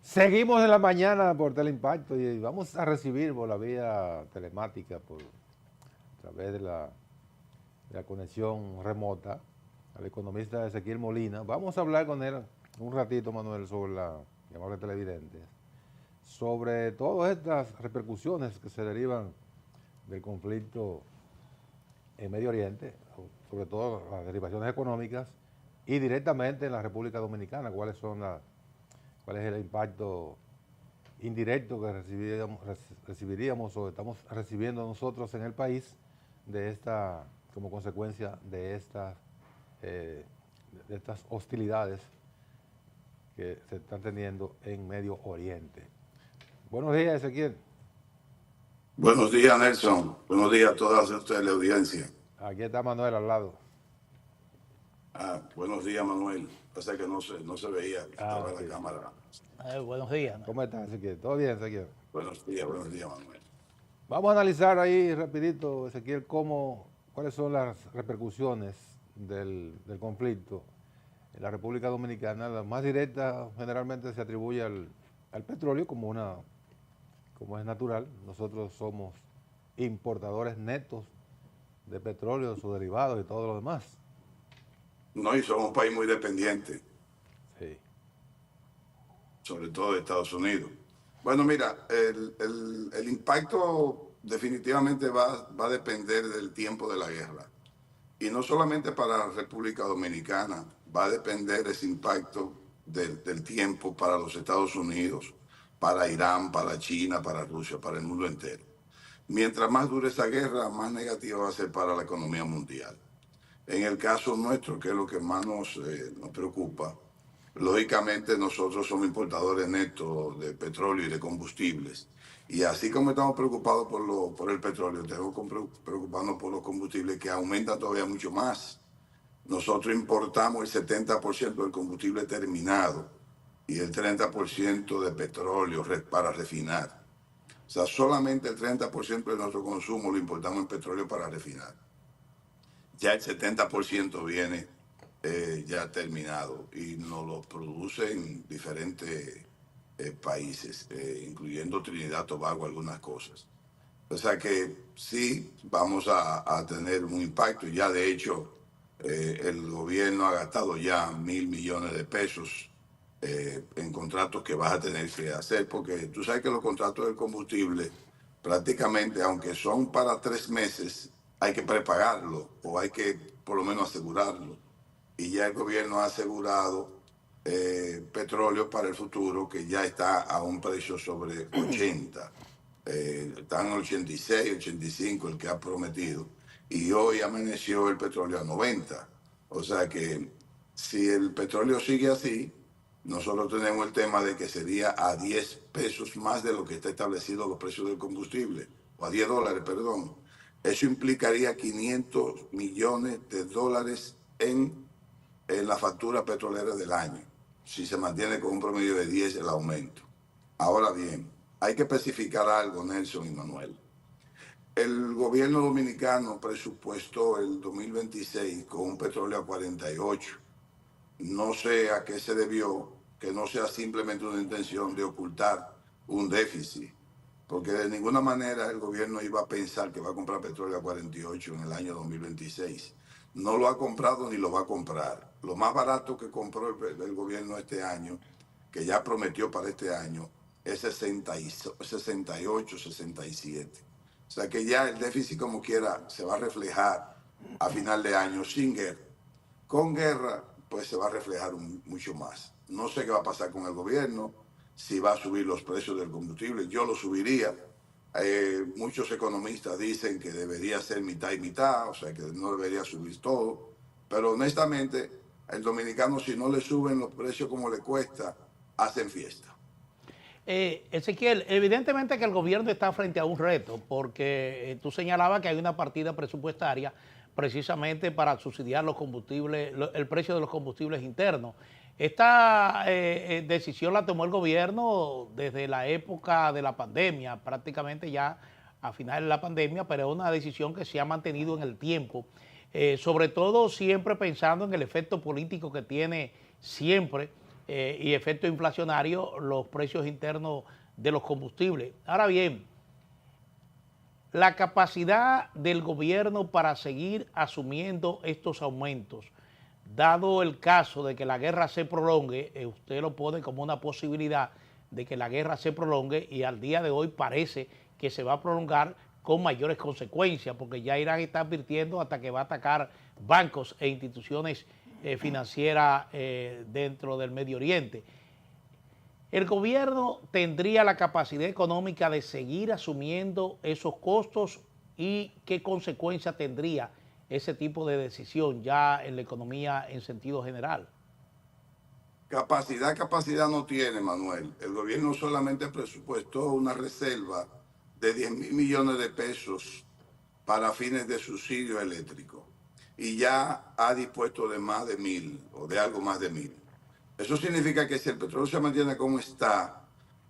Seguimos en la mañana por Teleimpacto y vamos a recibir por la vía telemática, a través de la conexión remota, al economista Ezequiel Molina. Vamos a hablar con él un ratito, Manuel, sobre la llamada de televidentes, sobre todas estas repercusiones que se derivan del conflicto en Medio Oriente, sobre todo las derivaciones económicas y directamente en la República Dominicana, cuál es el impacto indirecto que recibiríamos o estamos recibiendo nosotros en el país como consecuencia eh, de estas hostilidades que se están teniendo en Medio Oriente. Buenos días, Ezequiel. Buenos días, Nelson. Buenos días a todas ustedes, la audiencia. Aquí está Manuel al lado. Buenos días, Manuel. Pasa que no se veía, que estaba en la Sí. cámara. Buenos días. ¿No? ¿Cómo estás, Ezequiel? ¿Todo bien, Ezequiel? Buenos días, Manuel. Vamos a analizar ahí rapidito, Ezequiel, cuáles son las repercusiones del conflicto en la República Dominicana. La más directa generalmente se atribuye al petróleo como es natural. Nosotros somos importadores netos de petróleo, sus derivados y todo lo demás. No, y somos un país muy dependiente, Sí. sobre todo de Estados Unidos. Bueno, mira, el impacto definitivamente va a depender del tiempo de la guerra. Y no solamente para la República Dominicana, va a depender ese impacto del tiempo para los Estados Unidos, para Irán, para China, para Rusia, para el mundo entero. Mientras más dure esa guerra, más negativa va a ser para la economía mundial. En el caso nuestro, que es lo que más nos preocupa, lógicamente nosotros somos importadores netos de petróleo y de combustibles. Y así como estamos preocupados por el petróleo, tenemos que preocuparnos por los combustibles que aumentan todavía mucho más. Nosotros importamos el 70% del combustible terminado y el 30% de petróleo para refinar. O sea, solamente el 30% de nuestro consumo lo importamos en petróleo para refinar. Ya el 70% viene ya terminado y nos lo producen diferentes países, incluyendo Trinidad, Tobago, algunas cosas. O sea que sí vamos a tener un impacto. Ya de hecho el gobierno ha gastado ya 1.000 millones de pesos en contratos que vas a tener que hacer, porque tú sabes que los contratos del combustible prácticamente, aunque son para 3 meses, hay que prepagarlo o hay que por lo menos asegurarlo. Y ya el gobierno ha asegurado petróleo para el futuro, que ya está a un precio sobre 80. Están en 86, 85 el que ha prometido. Y hoy amaneció el petróleo a 90. O sea que si el petróleo sigue así, nosotros tenemos el tema de que sería a 10 pesos más de lo que está establecido los precios del combustible, o a $10, perdón. Eso implicaría 500 millones de dólares en la factura petrolera del año, si se mantiene con un promedio de 10 el aumento. Ahora bien, hay que especificar algo, Nelson y Manuel. El gobierno dominicano presupuestó el 2026 con un petróleo a 48. No sé a qué se debió, que no sea simplemente una intención de ocultar un déficit, porque de ninguna manera el gobierno iba a pensar que va a comprar petróleo a 48 en el año 2026. No lo ha comprado ni lo va a comprar. Lo más barato que compró el gobierno este año, que ya prometió para este año, es 68, 67. O sea que ya el déficit como quiera se va a reflejar a final de año sin guerra. Con guerra, pues se va a reflejar mucho más. No sé qué va a pasar con el gobierno, si va a subir los precios del combustible. Yo lo subiría. Muchos economistas dicen que debería ser mitad y mitad, o sea que no debería subir todo. Pero honestamente, el dominicano, si no le suben los precios como le cuesta, hacen fiesta. Ezequiel, evidentemente que el gobierno está frente a un reto, porque tú señalabas que hay una partida presupuestaria precisamente para subsidiar los combustibles, el precio de los combustibles internos. Esta decisión la tomó el gobierno desde la época de la pandemia, prácticamente ya a finales de la pandemia, pero es una decisión que se ha mantenido en el tiempo, sobre todo siempre pensando en el efecto político que tiene siempre y efecto inflacionario los precios internos de los combustibles. Ahora bien, la capacidad del gobierno para seguir asumiendo estos aumentos, dado el caso de que la guerra se prolongue, usted lo pone como una posibilidad de que la guerra se prolongue y al día de hoy parece que se va a prolongar con mayores consecuencias, porque ya Irán está advirtiendo hasta que va a atacar bancos e instituciones financieras dentro del Medio Oriente. ¿El gobierno tendría la capacidad económica de seguir asumiendo esos costos y qué consecuencia tendría ese tipo de decisión ya en la economía en sentido general? Capacidad no tiene, Manuel. El gobierno solamente presupuestó una reserva de 10.000 millones de pesos para fines de subsidio eléctrico y ya ha dispuesto de más de 1.000 o de algo más de 1.000. Eso significa que si el petróleo se mantiene como está,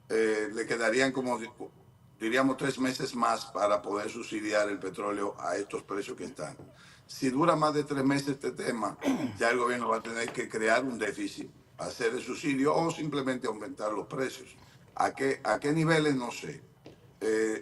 le quedarían como, diríamos, 3 meses más para poder subsidiar el petróleo a estos precios que están. Si dura más de 3 meses este tema, ya el gobierno va a tener que crear un déficit, hacer el subsidio o simplemente aumentar los precios. ¿A qué niveles? No sé.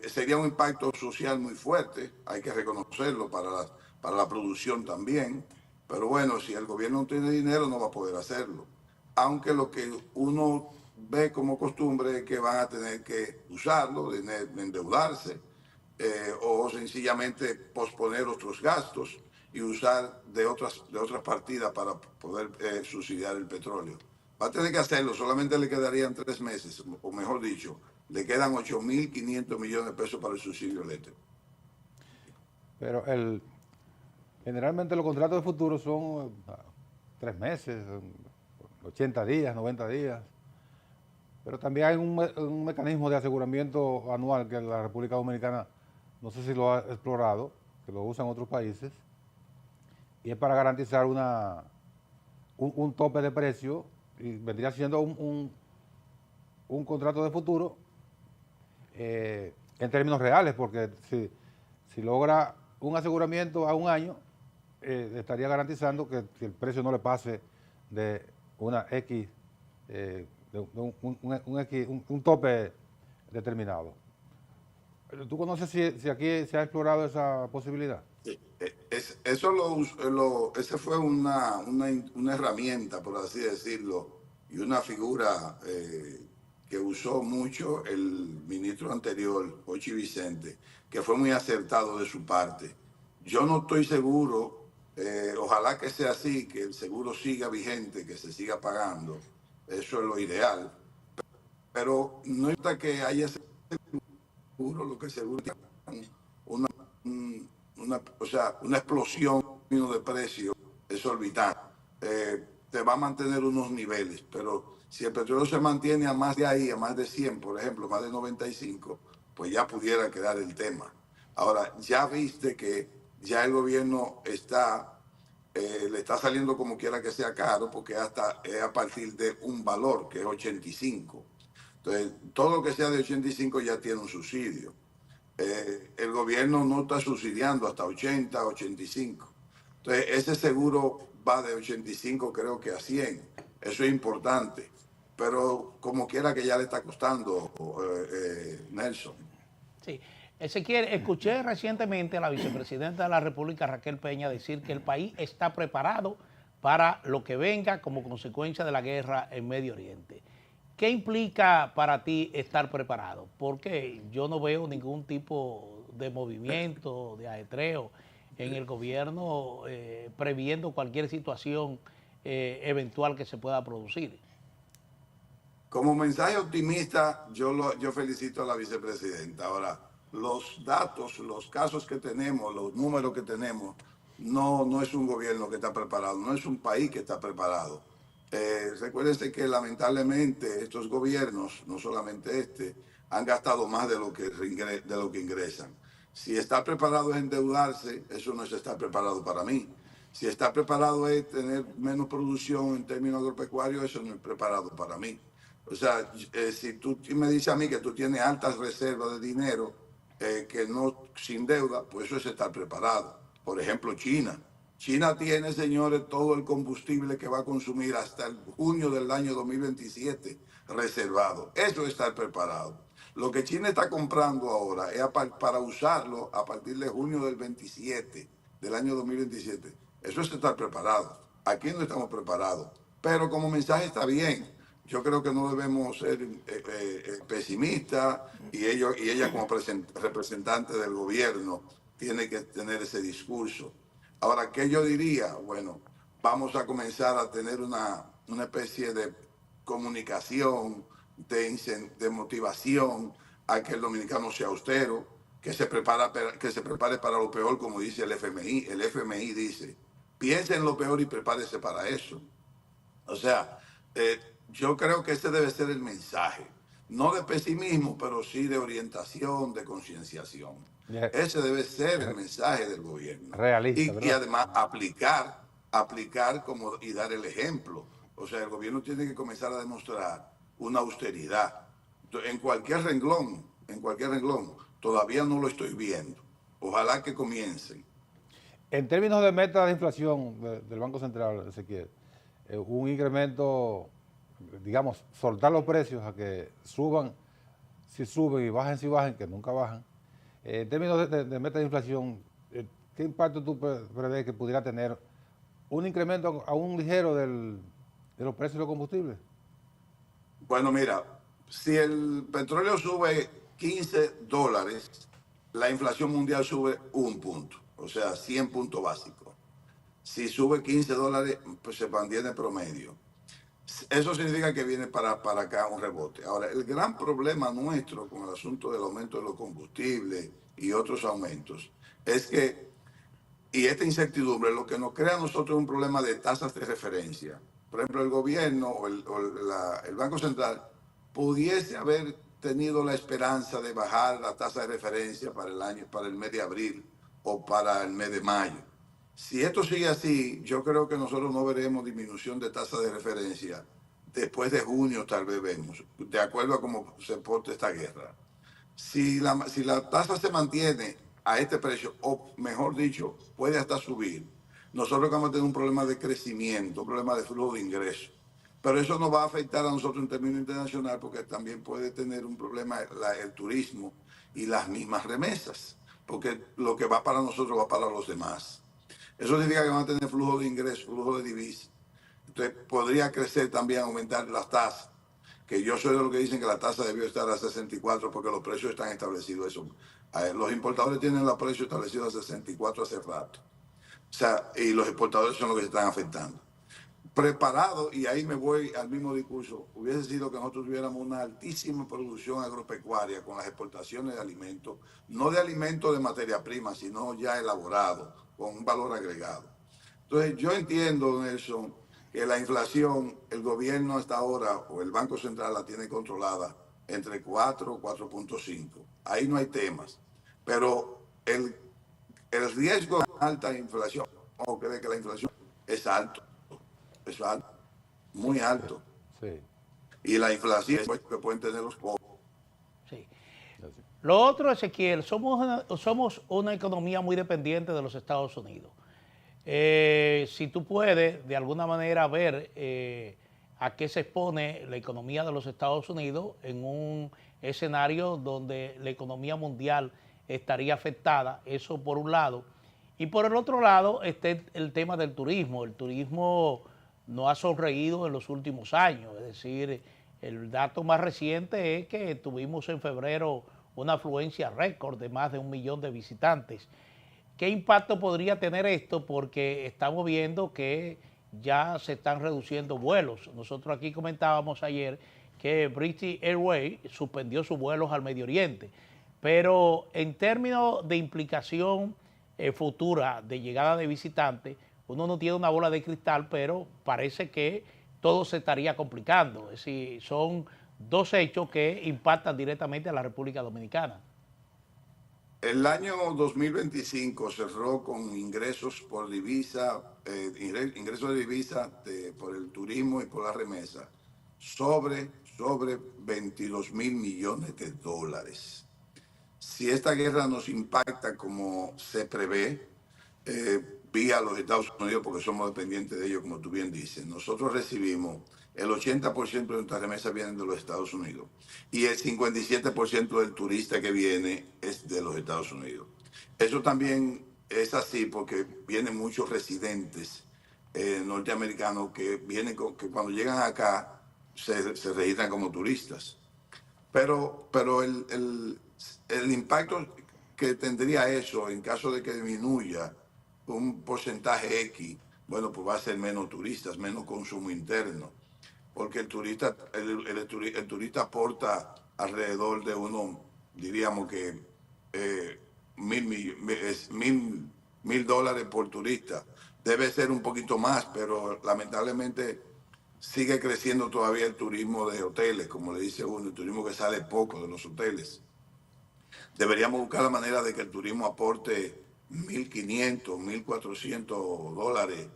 Sería un impacto social muy fuerte, hay que reconocerlo para la producción también, pero bueno, si el gobierno no tiene dinero no va a poder hacerlo. Aunque lo que uno ve como costumbre es que van a tener que usarlo, endeudarse, o sencillamente posponer otros gastos y usar de otras partidas para poder subsidiar el petróleo. Va a tener que hacerlo, solamente le quedarían 3 meses, o mejor dicho, le quedan 8.500 millones de pesos para el subsidio eléctrico. Pero generalmente los contratos de futuro son 3 meses, 80 días, 90 días. Pero también hay un mecanismo de aseguramiento anual que la República Dominicana, no sé si lo ha explorado, que lo usan otros países, y es para garantizar un tope de precio, y vendría siendo un contrato de futuro en términos reales, porque si logra un aseguramiento a un año, estaría garantizando que el precio no le pase de una X, un tope determinado. ¿Tú conoces si aquí se ha explorado esa posibilidad? Esa fue una herramienta, por así decirlo, y una figura que usó mucho el ministro anterior, Ochi Vicente, que fue muy acertado de su parte. Yo no estoy seguro, ojalá que sea así, que el seguro siga vigente, que se siga pagando, eso es lo ideal, pero no importa que haya seguro, lo que seguro es una explosión de precios exorbitante. Te va a mantener unos niveles, pero si el petróleo se mantiene a más de ahí, a más de 100, por ejemplo, más de 95, pues ya pudiera quedar el tema. Ahora, ya viste que ya el gobierno le está saliendo como quiera que sea caro, porque hasta es a partir de un valor, que es 85. Entonces, todo lo que sea de 85 ya tiene un subsidio. El gobierno no está subsidiando hasta 80, 85. Entonces, ese seguro va de 85 creo que a 100. Eso es importante. Pero como quiera que ya le está costando, Nelson. Sí. Ezequiel, escuché recientemente a la vicepresidenta de la República, Raquel Peña, decir que el país está preparado para lo que venga como consecuencia de la guerra en Medio Oriente. ¿Qué implica para ti estar preparado? Porque yo no veo ningún tipo de movimiento, de ajetreo en el gobierno previendo cualquier situación eventual que se pueda producir. Como mensaje optimista, yo felicito a la vicepresidenta. Ahora, los datos, los casos que tenemos, los números que tenemos, no es un gobierno que está preparado, no es un país que está preparado. Recuérdense que lamentablemente estos gobiernos, no solamente han gastado más de lo que ingresan. Si está preparado es endeudarse, eso no es estar preparado para mí. Si está preparado es tener menos producción en términos agropecuarios, eso no es preparado para mí. O sea, si tú me dices a mí que tú tienes altas reservas de dinero, que no sin deuda, pues eso es estar preparado. Por ejemplo, China. China tiene, señores, todo el combustible que va a consumir hasta el junio del año 2027 reservado. Eso es estar preparado. Lo que China está comprando ahora es para usarlo a partir de junio del 27, del año 2027. Eso es estar preparado. Aquí no estamos preparados. Pero como mensaje está bien. Yo creo que no debemos ser pesimistas y ella como representante del gobierno tiene que tener ese discurso. Ahora, ¿qué yo diría? Bueno, vamos a comenzar a tener una especie de comunicación, de motivación a que el dominicano sea austero, que se prepare para lo peor, como dice el FMI. El FMI dice, piense en lo peor y prepárese para eso. O sea, yo creo que ese debe ser el mensaje. No de pesimismo, pero sí de orientación, de concienciación. Ese debe ser el mensaje del gobierno. Realista, Y ¿verdad? además aplicar como, y dar el ejemplo. O sea, el gobierno tiene que comenzar a demostrar una austeridad. En cualquier renglón, todavía no lo estoy viendo. Ojalá que comiencen. En términos de meta de inflación del Banco Central, Ezequiel, un incremento, digamos, soltar los precios a que suban si suben y bajen si bajen, que nunca bajan. En términos de meta de inflación, ¿qué impacto tú prevés que pudiera tener un incremento aún ligero de los precios de los combustibles? Bueno, mira, si el petróleo sube $15, la inflación mundial sube 1 punto, o sea, 100 puntos básicos. Si sube $15, pues se mantiene promedio. Eso significa que viene para acá un rebote. Ahora, el gran problema nuestro con el asunto del aumento de los combustibles y otros aumentos es que, y esta incertidumbre, lo que nos crea a nosotros es un problema de tasas de referencia. Por ejemplo, el gobierno o el Banco Central pudiese haber tenido la esperanza de bajar la tasa de referencia para el mes de abril o para el mes de mayo. Si esto sigue así, yo creo que nosotros no veremos disminución de tasa de referencia. Después de junio tal vez vemos, de acuerdo a cómo se porte esta guerra. Si la tasa se mantiene a este precio, o mejor dicho, puede hasta subir, nosotros vamos a tener un problema de crecimiento, un problema de flujo de ingresos. Pero eso nos va a afectar a nosotros en términos internacionales porque también puede tener un problema el turismo y las mismas remesas, porque lo que va para nosotros va para los demás. Eso significa que van a tener flujo de ingresos, flujo de divisas. Entonces podría crecer también, aumentar las tasas, que yo soy de los que dicen que la tasa debió estar a 64 porque los precios están establecidos. Eso. Los importadores tienen los precios establecidos a 64 hace rato. O sea, y los exportadores son los que se están afectando. Preparado, y ahí me voy al mismo discurso, hubiese sido que nosotros tuviéramos una altísima producción agropecuaria con las exportaciones de alimentos, no de alimentos de materia prima, sino ya elaborado, con un valor agregado. Entonces, yo entiendo, Nelson, que la inflación, el gobierno hasta ahora, o el Banco Central la tiene controlada entre 4 y 4.5. Ahí no hay temas. Pero el riesgo de alta inflación, o que la inflación es alto, muy alto. Sí. Y la inflación que pueden tener los pobres. Sí. Lo otro, Ezequiel, somos una economía muy dependiente de los Estados Unidos. Si tú puedes, de alguna manera, ver a qué se expone la economía de los Estados Unidos en un escenario donde la economía mundial estaría afectada, eso por un lado. Y por el otro lado está el tema del turismo. El turismo no ha sonreído en los últimos años, es decir, el dato más reciente es que tuvimos en febrero una afluencia récord de más de 1 millón de visitantes. ¿Qué impacto podría tener esto? Porque estamos viendo que ya se están reduciendo vuelos. Nosotros aquí comentábamos ayer que British Airways suspendió sus vuelos al Medio Oriente. Pero en términos de implicación futura de llegada de visitantes, uno no tiene una bola de cristal, pero parece que todo se estaría complicando. Es decir, son dos hechos que impactan directamente a la República Dominicana. El año 2025 cerró con ingresos por divisa, ingresos de divisa por el turismo y por la remesa, sobre 22 mil millones de dólares. Si esta guerra nos impacta como se prevé, vía los Estados Unidos, porque somos dependientes de ellos, como tú bien dices. Nosotros recibimos el 80% de nuestras remesas vienen de los Estados Unidos y el 57% del turista que viene es de los Estados Unidos. Eso también es así porque vienen muchos residentes norteamericanos que vienen, que cuando llegan acá se registran como turistas. Pero el impacto que tendría eso en caso de que disminuya un porcentaje X, bueno, pues va a ser menos turistas, menos consumo interno, porque el turista aporta alrededor de diríamos que mil dólares por turista. Debe ser un poquito más, pero lamentablemente sigue creciendo todavía el turismo de hoteles, como le dice uno, el turismo que sale poco de los hoteles. Deberíamos buscar la manera de que el turismo aporte 1.500, 1.400 dólares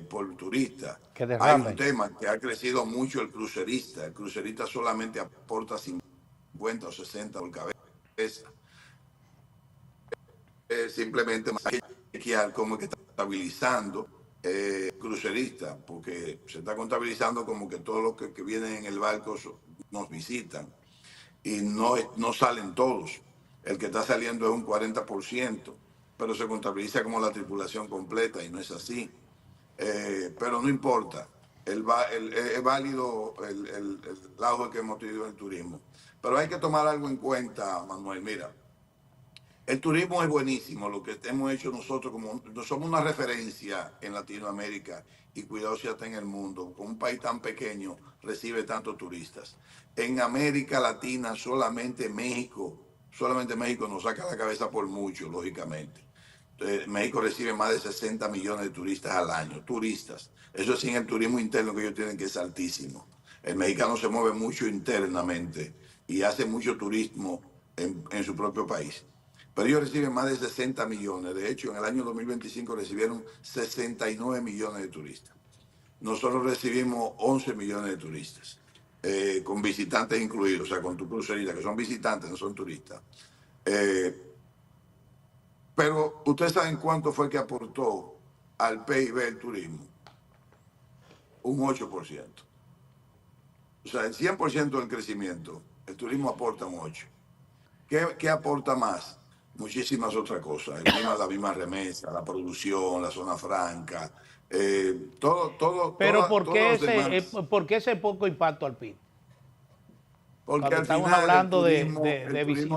por turista. Que Hay un derramen. tema que ha crecido mucho el crucerista. El crucerista solamente aporta 50 o 60 por cabeza. Simplemente hay que chequear cómo es que está estabilizando crucerista, porque se está contabilizando como que todos los que vienen en el barco nos visitan y no salen todos. El que está saliendo es un 40%, pero se contabiliza como la tripulación completa y no es así. Pero no importa, es válido el auge que hemos tenido en el turismo. Pero hay que tomar algo en cuenta, Manuel. Mira, el turismo es buenísimo, lo que hemos hecho nosotros, como somos una referencia en Latinoamérica y cuidado si hasta en el mundo, con un país tan pequeño recibe tantos turistas. En América Latina solamente México nos saca la cabeza por mucho, lógicamente. México recibe más de 60 millones de turistas al año, turistas. Eso sin el turismo interno que ellos tienen, que es altísimo. El mexicano se mueve mucho internamente y hace mucho turismo en su propio país. Pero ellos reciben más de 60 millones. De hecho, en el año 2025 recibieron 69 millones de turistas. Nosotros recibimos 11 millones de turistas, con visitantes incluidos, o sea, con tu crucerita, que son visitantes, no son turistas. Pero ustedes saben cuánto fue que aportó al PIB el turismo. Un 8%. O sea, el 100% del crecimiento, el turismo aporta un 8%. ¿Qué aporta más? Muchísimas otras cosas. La misma remesa, la producción, la zona franca, Pero todos los demás. ¿por qué ese poco impacto al PIB? Porque Cuando al estamos final hablando se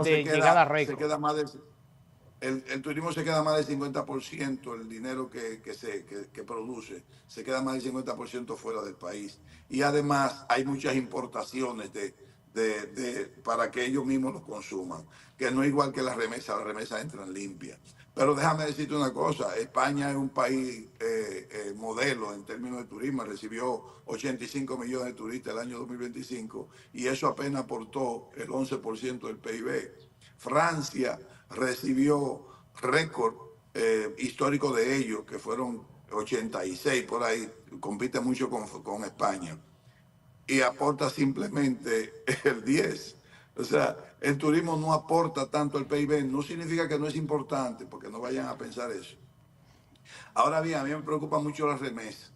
de llegada récord. queda más el turismo se queda más del 50%, el dinero que produce, se queda más del 50% fuera del país. Y además hay muchas importaciones para que ellos mismos los consuman, que no es igual que las remesas entran limpias. Pero déjame decirte una cosa, España es un país modelo en términos de turismo, recibió 85 millones de turistas el año 2025 y eso apenas aportó el 11% del PIB. Francia recibió récord histórico de ellos, que fueron 86 por ahí, compite mucho con España y aporta simplemente el 10. O sea, el turismo no aporta tanto al PIB, no significa que no es importante, porque no vayan a pensar eso. Ahora bien, a mí me preocupa mucho las remesas.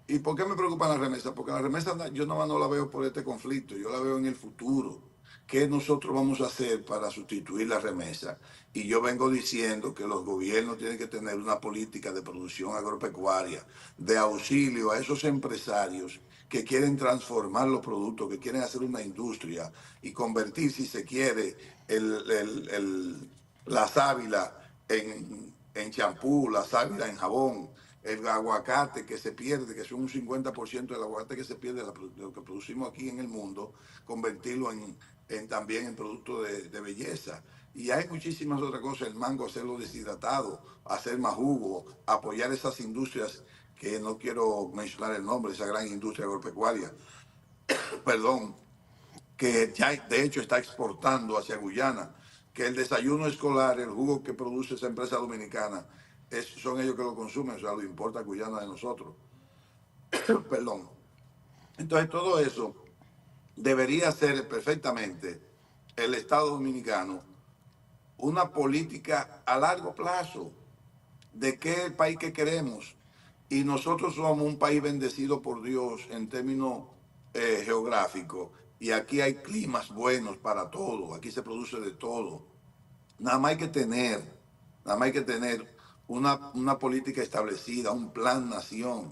¿Y por qué me preocupan las remesas? Porque las remesas yo no la veo por este conflicto, yo la veo en el futuro. ¿Qué nosotros vamos a hacer para sustituir la remesa? Y yo vengo diciendo que los gobiernos tienen que tener una política de producción agropecuaria, de auxilio a esos empresarios que quieren transformar los productos, que quieren hacer una industria y convertir, si se quiere, la sábila en champú, la sábila en jabón, el aguacate que se pierde, que son un 50% del aguacate que se pierde de lo que producimos aquí en el mundo, convertirlo también en producto de belleza. Y hay muchísimas otras cosas, el mango, hacerlo deshidratado, hacer más jugo, apoyar esas industrias que no quiero mencionar el nombre, esa gran industria agropecuaria, perdón, que ya de hecho está exportando hacia Guyana, que el desayuno escolar, el jugo que produce esa empresa dominicana, son ellos que lo consumen, o sea, lo importa Guyana de nosotros. Perdón. Entonces todo eso debería ser perfectamente el Estado dominicano una política a largo plazo. de qué país que queremos. Y nosotros somos un país bendecido por Dios en términos geográficos. Y aquí hay climas buenos para todo. Aquí se produce de todo. Nada más hay que tener, nada más hay que tener una política establecida, un plan nación.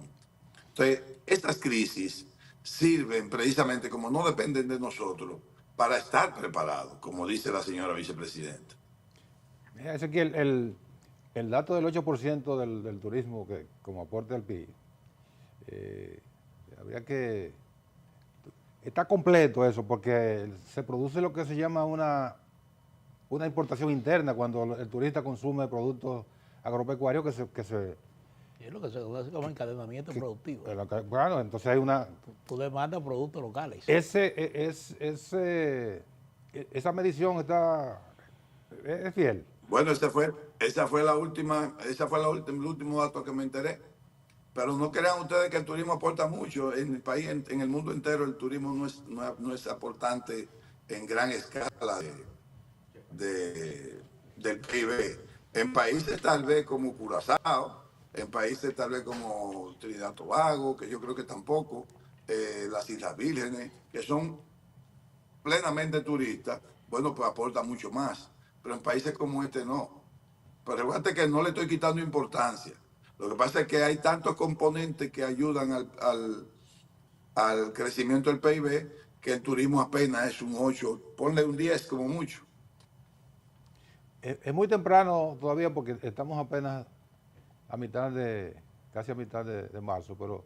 Entonces, estas crisis sirven precisamente, como no dependen de nosotros, para estar preparados, como dice la señora vicepresidenta. Mira, Ezequiel, el dato del 8% del turismo que como aporte al PIB, habría que... Está completo eso, porque se produce lo que se llama una importación interna cuando el turista consume productos agropecuarios que se Es lo que se conoce como encadenamiento productivo. bueno, entonces hay una... Tú demandas productos locales. Esa medición es fiel. Bueno, esa fue el último dato que me enteré. Pero no crean ustedes que el turismo aporta mucho. En el país, en el mundo entero, el turismo no es aportante en gran escala del PIB. En países tal vez como Curazao, en países tal vez como Trinidad y Tobago, que yo creo que tampoco, las Islas Vírgenes, que son plenamente turistas, bueno, pues aporta mucho más. Pero en países como este no. Pero recuerda que no le estoy quitando importancia. Lo que pasa es que hay tantos componentes que ayudan al crecimiento del PIB que el turismo apenas es un 8, ponle un 10 como mucho. Es muy temprano todavía porque estamos apenas casi a mitad de marzo, pero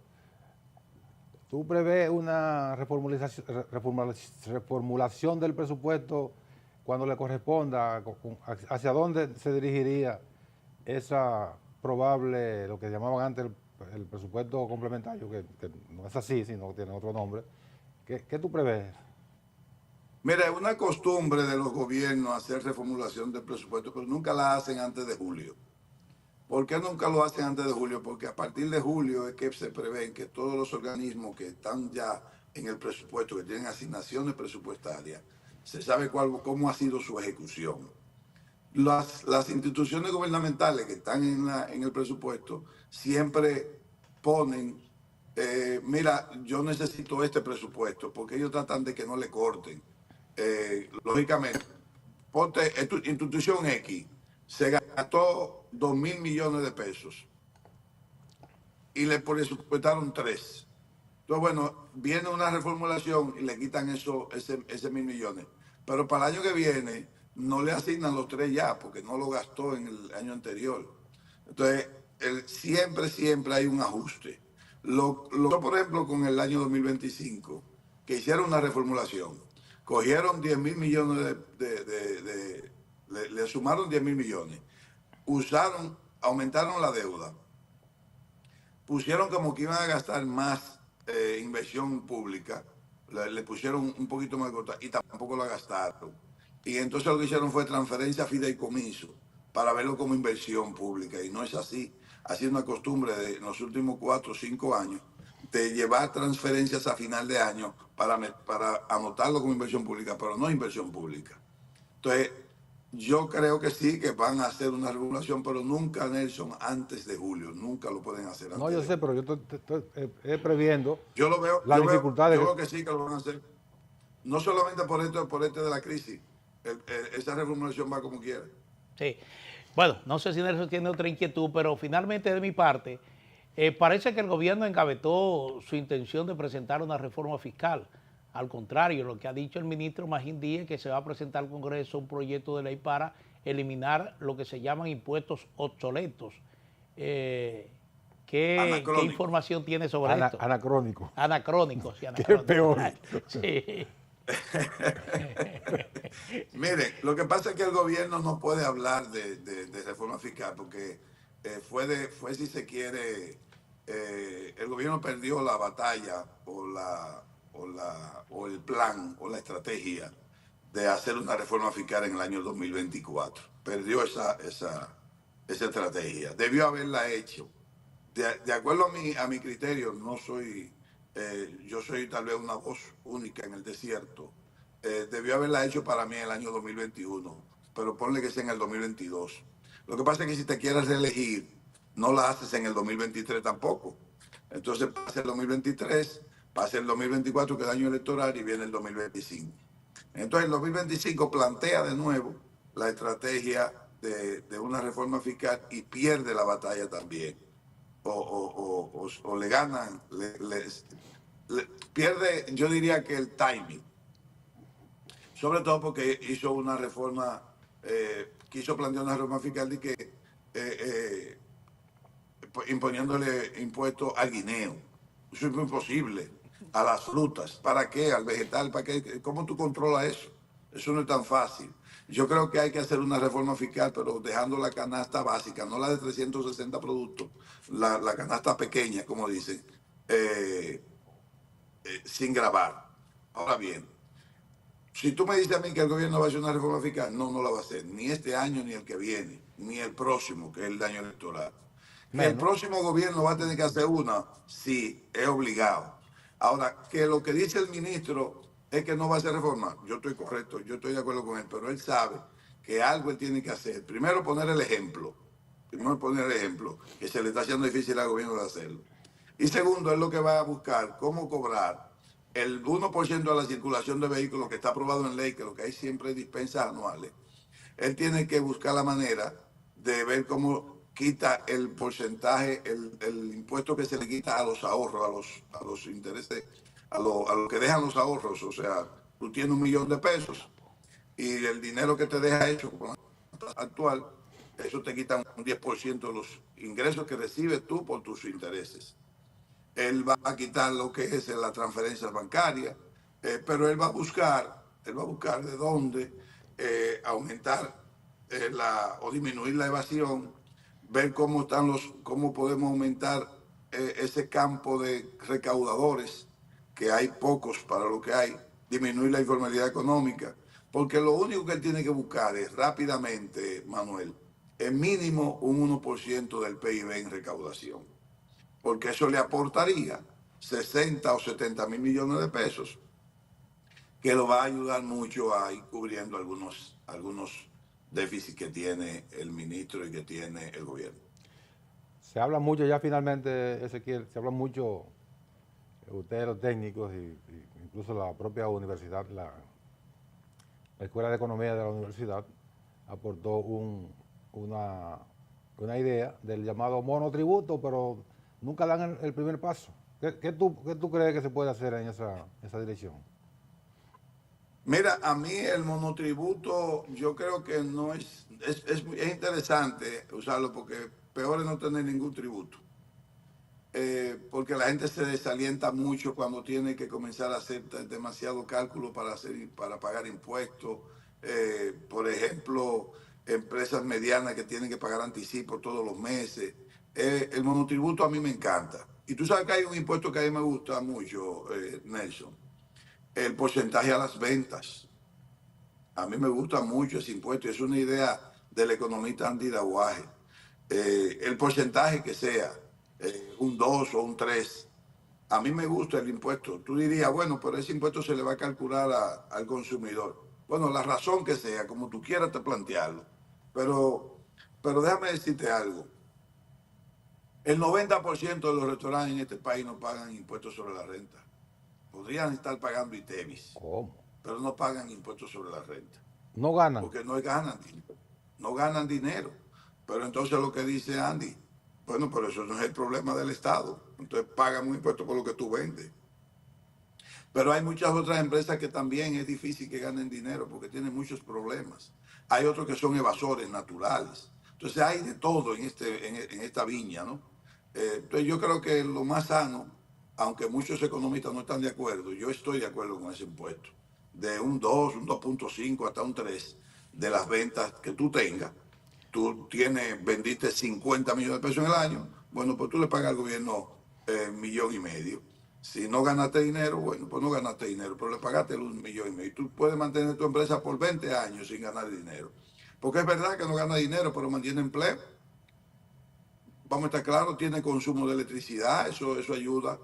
¿tú prevés una reformulación del presupuesto cuando le corresponda? ¿Hacia dónde se dirigiría esa probable, lo que llamaban antes el presupuesto complementario, que no es así, sino que tiene otro nombre? ¿Qué tú prevés? Mira, es una costumbre de los gobiernos hacer reformulación del presupuesto, pero nunca la hacen antes de julio. ¿Por qué nunca lo hacen antes de julio? Porque a partir de julio es que se prevén que todos los organismos que están ya en el presupuesto, que tienen asignaciones presupuestarias, se sabe cómo ha sido su ejecución. Las instituciones gubernamentales que están en el presupuesto siempre ponen, mira, yo necesito este presupuesto, porque ellos tratan de que no le corten. Lógicamente, ponte institución X, se gastó 2.000 millones de pesos y le presupuestaron 3. Entonces, bueno, viene una reformulación y le quitan ese 1.000 millones. Pero para el año que viene no le asignan los 3 ya, porque no lo gastó en el año anterior. Entonces, siempre hay un ajuste. Por ejemplo, con el año 2025, que hicieron una reformulación, cogieron 10.000 millones le sumaron 10.000 millones, aumentaron la deuda, pusieron como que iban a gastar más inversión pública, le pusieron un poquito más corta y tampoco la gastaron. Y entonces lo que hicieron fue transferencia a fideicomiso para verlo como inversión pública, y no es así. Ha sido una costumbre de los últimos 4 o 5 años de llevar transferencias a final de año para anotarlo como inversión pública, pero no inversión pública. Entonces, yo creo que sí, que van a hacer una regulación, pero nunca, Nelson, antes de julio. Nunca lo pueden hacer antes. No, yo sé, pero yo estoy previendo yo lo veo, las dificultades. Yo veo que sí, que lo van a hacer. No solamente por este de la crisis. Esa reformulación va como quiera. Sí. Bueno, no sé si Nelson tiene otra inquietud, pero finalmente de mi parte, parece que el gobierno engavetó su intención de presentar una reforma fiscal. Al contrario, lo que ha dicho el ministro Magín Díaz es que se va a presentar al Congreso un proyecto de ley para eliminar lo que se llaman impuestos obsoletos. ¿Qué información tiene sobre esto? Anacrónico. Anacrónicos. Sí, ¿Qué peor? Sí. Miren, lo que pasa es que el gobierno no puede hablar de reforma fiscal porque fue si se quiere, el gobierno perdió la batalla o el plan o la estrategia de hacer una reforma fiscal en el año 2024. Perdió esa estrategia. Debió haberla hecho. De acuerdo a mi criterio, no soy, yo soy tal vez una voz única en el desierto. Debió haberla hecho para mí en el año 2021, pero ponle que sea en el 2022. Lo que pasa es que si te quieres reelegir, no la haces en el 2023 tampoco. Entonces pasa el 2023, pasa el 2024, que es el año electoral, y viene el 2025. Entonces el 2025 plantea de nuevo la estrategia de una reforma fiscal y pierde la batalla también. O le ganan, pierde, yo diría que el timing. Sobre todo porque hizo una reforma, quiso plantear una reforma fiscal de que imponiéndole impuestos al guineo. Eso es imposible. A las frutas. ¿Para qué? Al vegetal. ¿Para qué? ¿Cómo tú controlas eso? Eso no es tan fácil. Yo creo que hay que hacer una reforma fiscal, pero dejando la canasta básica, no la de 360 productos, la canasta pequeña, como dicen, sin gravar. Ahora bien, si tú me dices a mí que el gobierno va a hacer una reforma fiscal, no, no la va a hacer. Ni este año, ni el que viene, ni el próximo, que es el año electoral. Que el próximo gobierno va a tener que hacer una, sí, es obligado. Ahora, que lo que dice el ministro es que no va a hacer reforma, yo estoy correcto, yo estoy de acuerdo con él, pero él sabe que algo él tiene que hacer. Primero poner el ejemplo, que se le está haciendo difícil al gobierno de hacerlo. Y segundo, es lo que va a buscar, cómo cobrar el 1% de la circulación de vehículos que está aprobado en ley, que lo que hay siempre es dispensas anuales. Él tiene que buscar la manera de ver cómo quita el porcentaje, el impuesto que se le quita a los ahorros, a los intereses, a lo que dejan los ahorros. O sea, tú tienes $1.000.000 y el dinero que te deja hecho con la tasa actual, eso te quita un 10% de los ingresos que recibes tú por tus intereses. Él va a quitar lo que es la transferencia bancaria, pero él va a buscar de dónde aumentar o disminuir la evasión, ver cómo podemos aumentar ese campo de recaudadores, que hay pocos para lo que hay, disminuir la informalidad económica, porque lo único que él tiene que buscar es rápidamente, Manuel, el mínimo un 1% del PIB en recaudación, porque eso le aportaría 60 o 70 mil millones de pesos, que lo va a ayudar mucho a ir cubriendo algunos déficits que tiene el ministro y que tiene el gobierno. Se habla mucho ya finalmente, Ezequiel, se habla mucho, ustedes los técnicos y incluso la propia universidad, la Escuela de Economía de la universidad aportó una idea del llamado monotributo, pero nunca dan el primer paso. ¿Qué tú crees que se puede hacer en esa dirección? Mira, a mí el monotributo yo creo que no es interesante usarlo, porque peor es no tener ningún tributo. Porque la gente se desalienta mucho cuando tiene que comenzar a hacer demasiado cálculo para pagar impuestos. Por ejemplo, empresas medianas que tienen que pagar anticipo todos los meses. El monotributo a mí me encanta. Y tú sabes que hay un impuesto que a mí me gusta mucho, Nelson: el porcentaje a las ventas. A mí me gusta mucho ese impuesto, es una idea del economista Andy Dawaje. El porcentaje que sea, un 2 o un 3, a mí me gusta el impuesto. Tú dirías, bueno, pero ese impuesto se le va a calcular al consumidor. Bueno, la razón que sea, como tú quieras te plantearlo. Pero déjame decirte algo. El 90% de los restaurantes en este país no pagan impuestos sobre la renta. Podrían estar pagando ITEVIS. ¿Cómo? Pero no pagan impuestos sobre la renta. No ganan. Porque no ganan dinero. Pero entonces lo que dice Andy, bueno, pero eso no es el problema del Estado. Entonces pagan un impuesto por lo que tú vendes. Pero hay muchas otras empresas que también es difícil que ganen dinero porque tienen muchos problemas. Hay otros que son evasores naturales. Entonces hay de todo en esta viña, ¿no? Entonces yo creo que lo más sano, aunque muchos economistas no están de acuerdo, yo estoy de acuerdo con ese impuesto, de un 2, un 2.5 hasta un 3 de las ventas que tú tengas. Tú vendiste 50 millones de pesos en el año, bueno, pues tú le pagas al gobierno 1,5 millones. Si no ganaste dinero, bueno, pues no ganaste dinero, pero le pagaste el 1,5 millones. Y tú puedes mantener tu empresa por 20 años sin ganar dinero. Porque es verdad que no gana dinero, pero mantiene empleo. Vamos a estar claros, tiene consumo de electricidad, eso ayuda.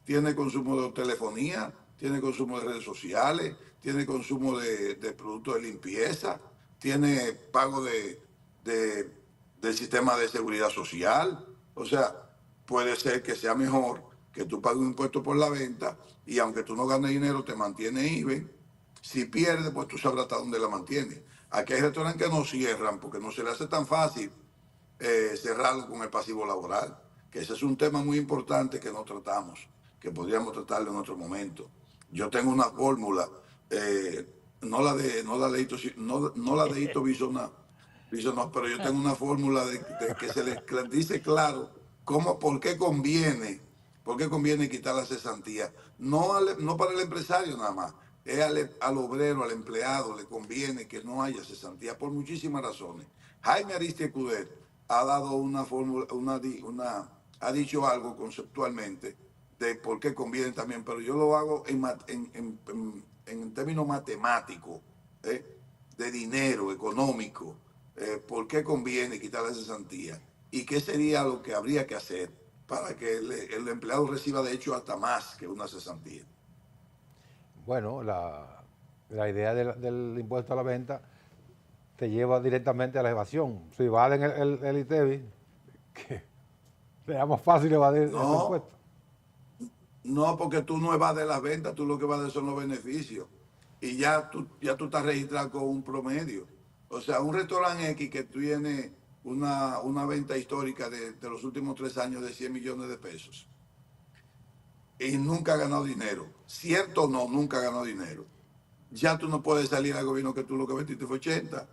Tiene consumo de telefonía, tiene consumo de redes sociales, tiene consumo de productos de limpieza, tiene pago del sistema de seguridad social. O sea, puede ser que sea mejor que tú pagues un impuesto por la venta y aunque tú no ganes dinero, te mantiene IBE. Si pierdes, pues tú sabrás hasta dónde la mantienes. Aquí hay restaurantes que no cierran porque no se les hace tan fácil cerrarlo con el pasivo laboral, que ese es un tema muy importante que no tratamos, que podríamos tratarlo en otro momento. Yo tengo una fórmula, no la de Hito Bisonó, pero yo tengo una fórmula de que se les dice claro por qué conviene quitar la cesantía. No para el empresario nada más, es al obrero, al empleado, le conviene que no haya cesantía por muchísimas razones. Jaime Aristia Cudet ha dado una fórmula, ha dicho algo conceptualmente de por qué conviene también, pero yo lo hago en términos matemáticos, de dinero, económico, por qué conviene quitar la cesantía y qué sería lo que habría que hacer para que el empleado reciba de hecho hasta más que una cesantía. Bueno, la idea del impuesto a la venta te lleva directamente a la evasión. Si evaden el ITEVI, que sea más fácil evadir ese impuesto. No, porque tú no evades las ventas, tú lo que evades son los beneficios. Y ya tú estás registrado con un promedio. O sea, un restaurante X que tiene una venta histórica de los últimos 3 años de 100 millones de pesos y nunca ha ganado dinero. ¿Cierto o no? Nunca ha ganado dinero. Ya tú no puedes salir al gobierno que tú lo que vendiste fue 80.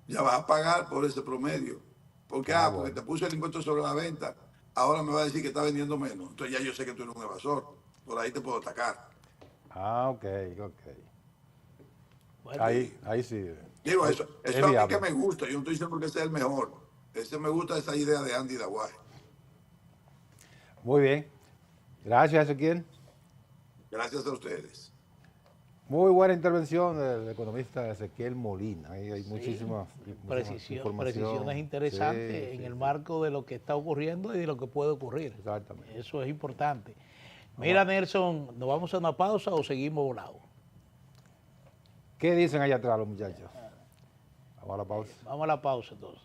Ya vas a pagar por ese promedio. Porque, porque bueno. te puse el impuesto sobre la venta, ahora me va a decir que está vendiendo menos. Entonces ya yo sé que tú eres un evasor. Por ahí te puedo atacar. Ok. Bueno, Ahí sí. Digo, eso a mí que me viable. gusta. Yo no estoy diciendo que sea el mejor. Me gusta esa idea de Andy Daguay. Muy bien. Gracias, Ezequiel. Gracias a ustedes. Muy buena intervención del economista Ezequiel Molina. Ahí hay muchísimas precisiones interesantes en el marco de lo que está ocurriendo y de lo que puede ocurrir. Exactamente. Eso es importante. Mira, Nelson, ¿nos vamos a una pausa o seguimos volados? ¿Qué dicen allá atrás los muchachos? Vamos a la pausa. Vamos a la pausa entonces.